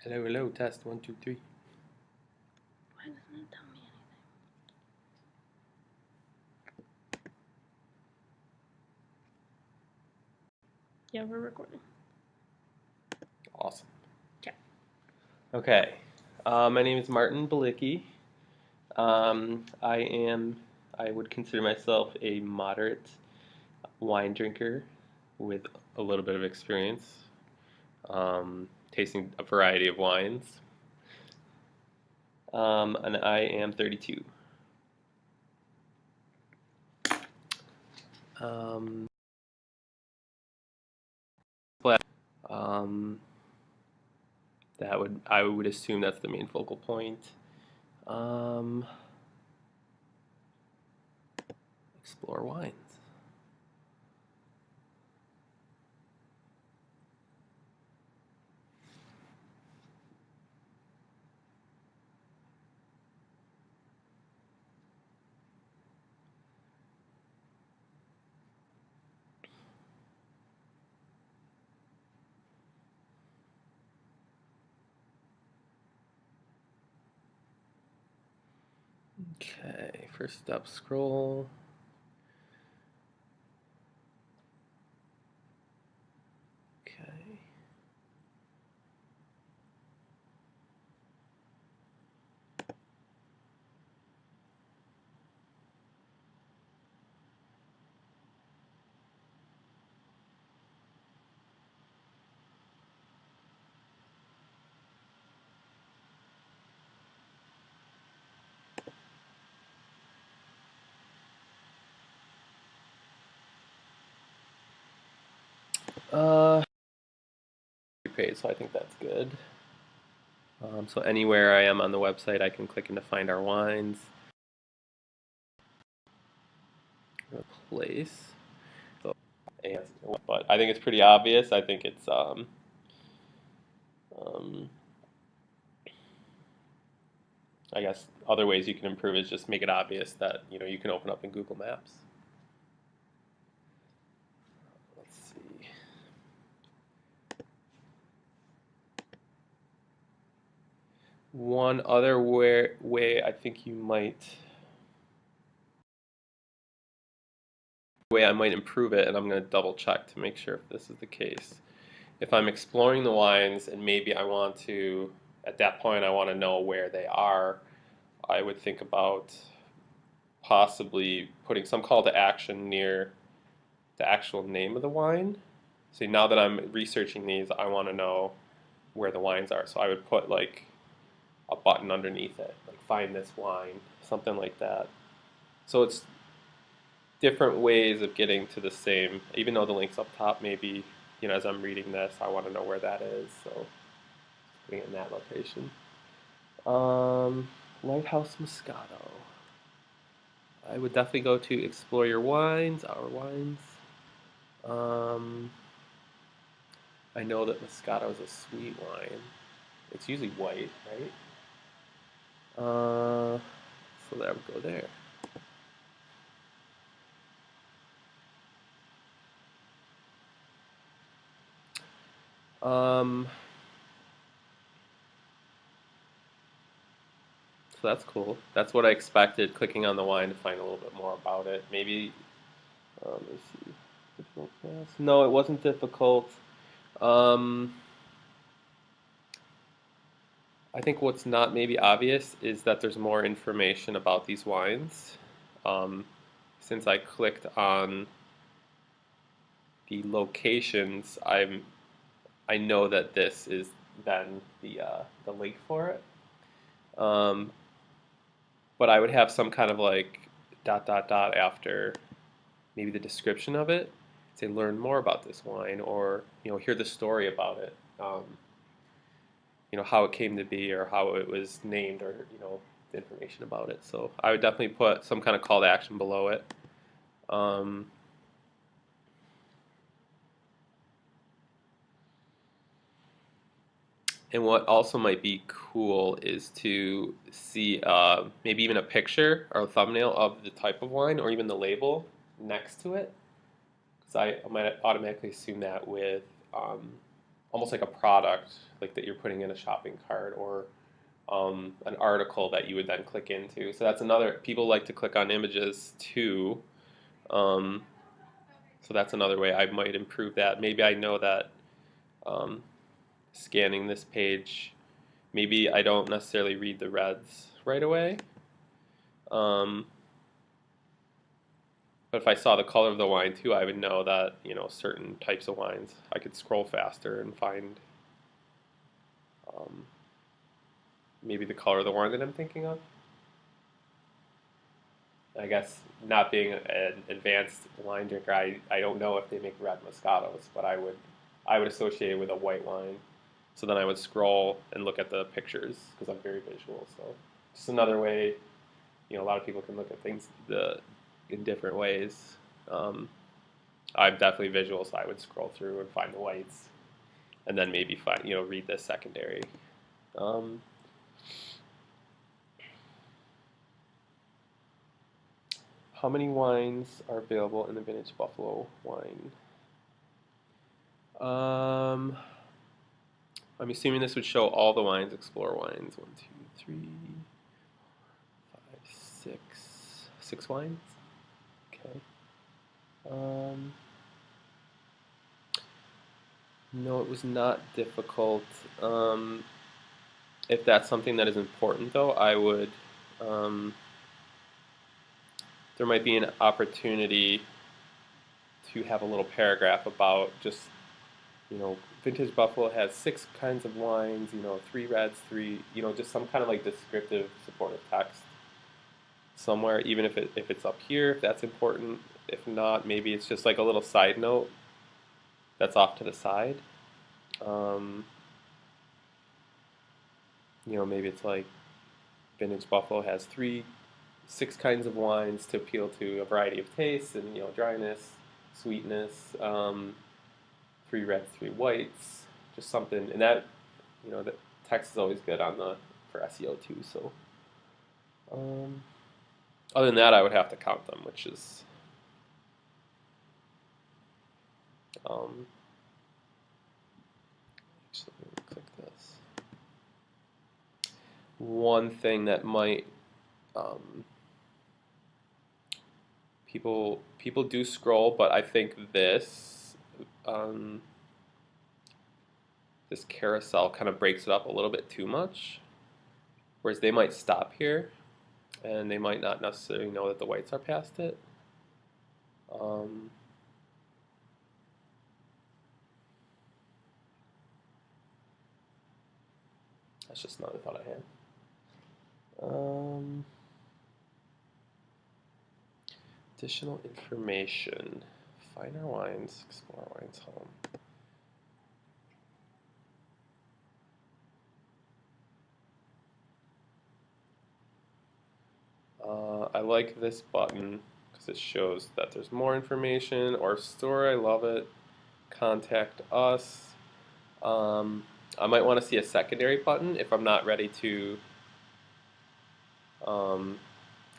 Hello, hello, test 1, 2, 3. Why doesn't it tell me anything? Yeah, we're recording. Awesome. Okay. Okay. My name is Martin Balicki. I would consider myself a moderate wine drinker with a little bit of experience, tasting a variety of wines. And I am 32. Um, um, I would assume that's the main focal point. Explore wines. Okay, first step, scroll. Okay. Page, so I think that's good. So anywhere I am on the website, I can click into Find Our Wines. Replace. But I think it's pretty obvious. I think it's I guess other ways you can improve is just make it obvious that you can open up in Google Maps. Let's see. One other way I think you might way I might improve it, and I'm going to double check to make sure if this is the case. If I'm exploring the wines and maybe I want to, at that point, I want to know where they are, I would think about possibly putting some call to action near the actual name of the wine. So now that I'm researching these, I want to know where the wines are. So I would put like a button underneath it, like find this wine, something like that. So it's different ways of getting to the same, even though the link's up top, maybe, as I'm reading this, I want to know where that is. So putting it in that location. Lighthouse Moscato. I would definitely go to Explore Your Wines, Our Wines. I know that Moscato is a sweet wine. It's usually white, right? So that would go there. So that's cool. That's what I expected, clicking on the wine to find a little bit more about it. Maybe, let's see. Difficult class. No, it wasn't difficult. I think what's not maybe obvious is that there's more information about these wines. Since I clicked on the locations, I know that this is then the link for it. But I would have some kind of like ... after maybe the description of it. Say learn more about this wine, or hear the story about it. How it came to be, or how it was named, or the information about it. So I would definitely put some kind of call to action below it. And what also might be cool is to see maybe even a picture or a thumbnail of the type of wine, or even the label next to it. Because I might automatically assume that with almost like a product, like that you're putting in a shopping cart, or an article that you would then click into. So that's another. People like to click on images too. Um, so that's another way I might improve that. Maybe I know that um, scanning this page, maybe I don't necessarily read the reds right away. Um, but if I saw the color of the wine too, I would know that, certain types of wines, I could scroll faster and find um, maybe the color of the wine that I'm thinking of. I guess not being an advanced wine drinker, I don't know if they make red Moscatos, but I would associate it with a white wine. So then I would scroll and look at the pictures because I'm very visual. So just another way, a lot of people can look at things in different ways. Um, I'm definitely visual, so I would scroll through and find the whites, and then maybe find read the secondary. Um, how many wines are available in the Vintage Buffalo wine? Um, I'm assuming this would show all the wines, Explore wines. 1, 2, 3, 5, 6. 6 wines? Okay. Um, no, it was not difficult. If that's something that is important, though, I would. Um, there might be an opportunity to have a little paragraph about just, Vintage Buffalo has 6 kinds of wines, 3 reds, 3, just some kind of like descriptive supportive text somewhere, even if it's up here, if that's important. If not, maybe it's just like a little side note that's off to the side. Um, maybe it's like Vintage Buffalo has 6 kinds of wines to appeal to a variety of tastes and dryness, sweetness, 3 reds, 3 whites, just something. And that that text is always good for SEO too. So other than that, I would have to count them, which is um, actually, let me click this. One thing that might um, people do scroll, but I think um, this carousel kind of breaks it up a little bit too much. Whereas they might stop here, and they might not necessarily know that the whites are past it. Um, that's just another thought I had. Additional information. Find our wines, explore our wines home. I like this button because it shows that there's more information. Or store, I love it. Contact us. I might want to see a secondary button if I'm not ready to. Um,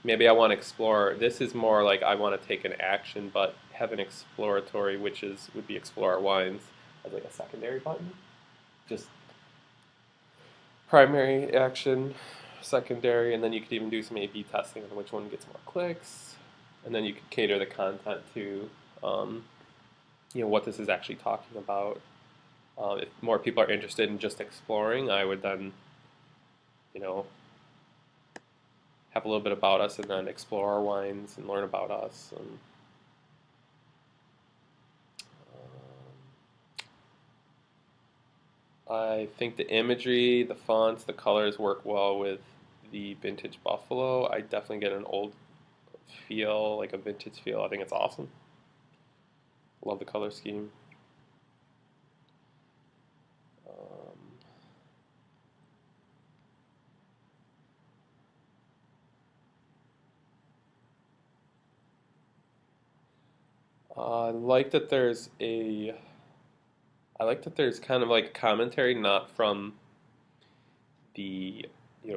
maybe I want to explore. This is more like I want to take an action, but have an exploratory, which would be explore our wines as like a secondary button. Just primary action, secondary, and then you could even do some A/B testing on which one gets more clicks, and then you could cater the content to, what this is actually talking about. If more people are interested in just exploring, I would then, you know, have a little bit about us and then explore our wines and learn about us. And, I think the imagery, the fonts, the colors work well with the vintage buffalo. I definitely get an old feel, like a vintage feel. I think it's awesome. Love the color scheme. I like that there's a. I like that there's kind of like commentary, not from the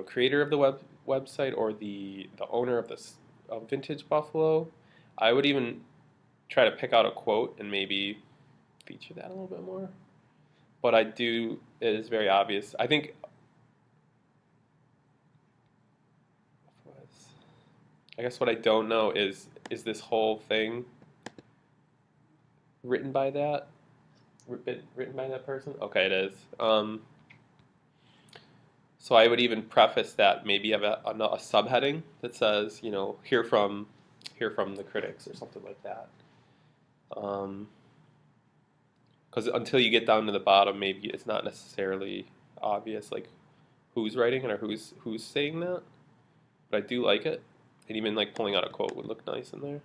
creator of the website or the owner of this of Vintage Buffalo. I would even try to pick out a quote and maybe feature that a little bit more. but I do. It is very obvious. I think. I guess what I don't know is this whole thing written by that? Written by that person? Okay, it is. So I would even preface that maybe have a subheading that says, you know, hear from the critics or something like that. Because until you get down to the bottom, maybe it's not necessarily obvious like who's writing it or who's saying that. But I do like it, and even like pulling out a quote would look nice in there.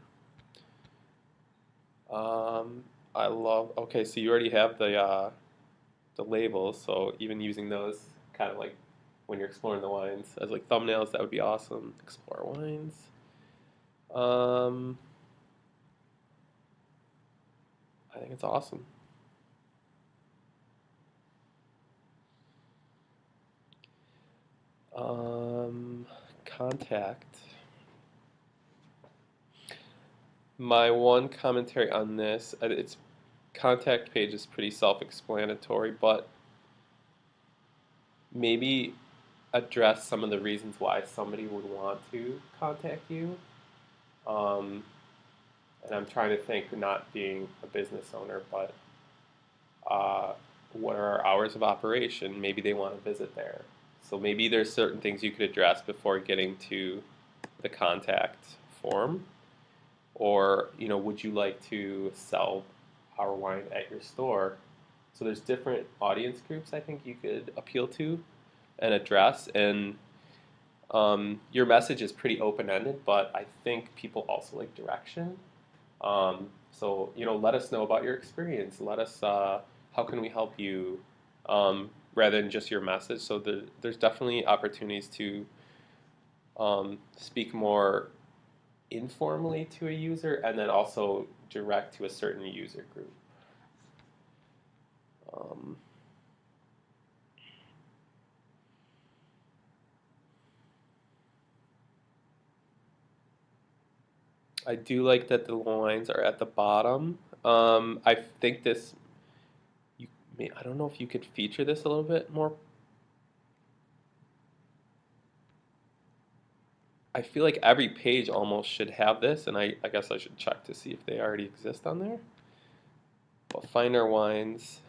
I love. Okay, so you already have the labels, so even using those kind of like when you're exploring the wines as like thumbnails, that would be awesome. Explore wines. Um, I think it's awesome. Contact. My one commentary on this, its contact page is pretty self-explanatory, but maybe address some of the reasons why somebody would want to contact you. Um, and I'm trying to think, not being a business owner, but uh, what are our hours of operation? Maybe they want to visit there. So maybe there's certain things you could address before getting to the contact form. Or, you know, would you like to sell our wine at your store? So there's different audience groups I think you could appeal to and address. And your message is pretty open-ended, but I think people also like direction. So, you know, let us know about your experience. Let us, how can we help you, rather than just your message. So there's definitely opportunities to speak more informally to a user and then also direct to a certain user group. Um, I do like that the lines are at the bottom. I think this, I don't know if you could feature this a little bit more. I feel like every page almost should have this, and I guess I should check to see if they already exist on there. But find our wines.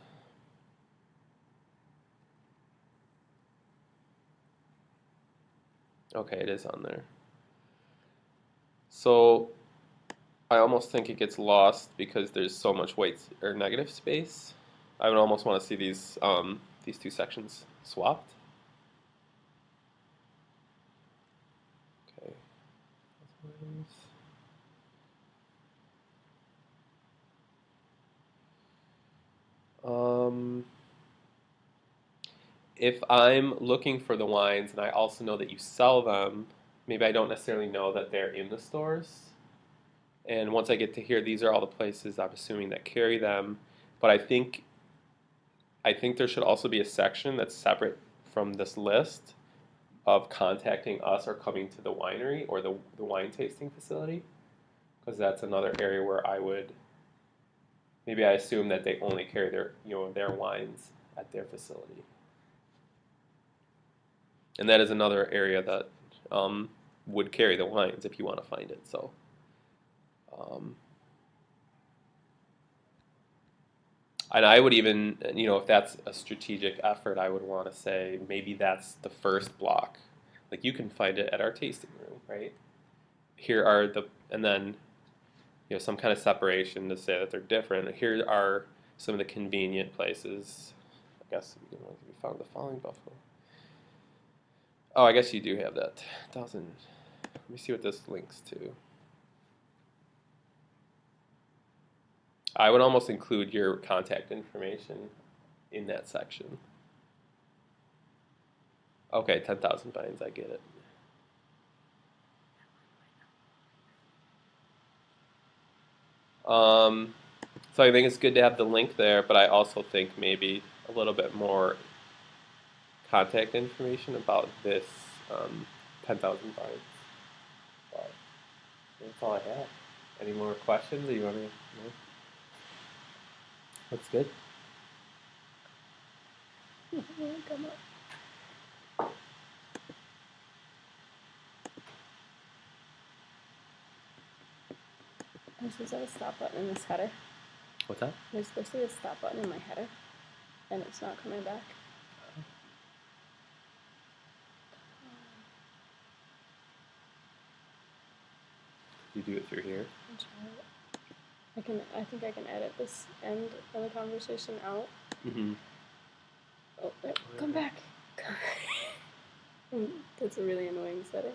Okay, it is on there. So I almost think it gets lost because there's so much white or negative space. I would almost want to see these two sections swapped. Okay. Um, if I'm looking for the wines and I also know that you sell them, maybe I don't necessarily know that they're in the stores. And once I get to here, these are all the places I'm assuming that carry them. But I think there should also be a section that's separate from this list of contacting us or coming to the winery or the wine tasting facility, because that's another area where I would maybe I assume that they only carry their their wines at their facility, and that is another area that would carry the wines if you want to find it. So. Um, And I would even, if that's a strategic effort, I would want to say maybe that's the first block. Like you can find it at our tasting room, right? Here are and then, some kind of separation to say that they're different. Here are some of the convenient places. I guess we found the following buffalo. Oh, I guess you do have that. Let me see what this links to. I would almost include your contact information in that section. Okay, 10,000 vines, I get it. So I think it's good to have the link there, but I also think maybe a little bit more contact information about this 10,000 vines. But that's all I have. Any more questions? Or you want to? No? That's good. come up. I'm supposed to have a stop button in this header. What's that? There's supposed to be a stop button in my header, and it's not coming back. You do it through here. I'll try it. I think I can edit this end of the conversation out. Mm-hmm. Oh, there. Come back. That's a really annoying setting.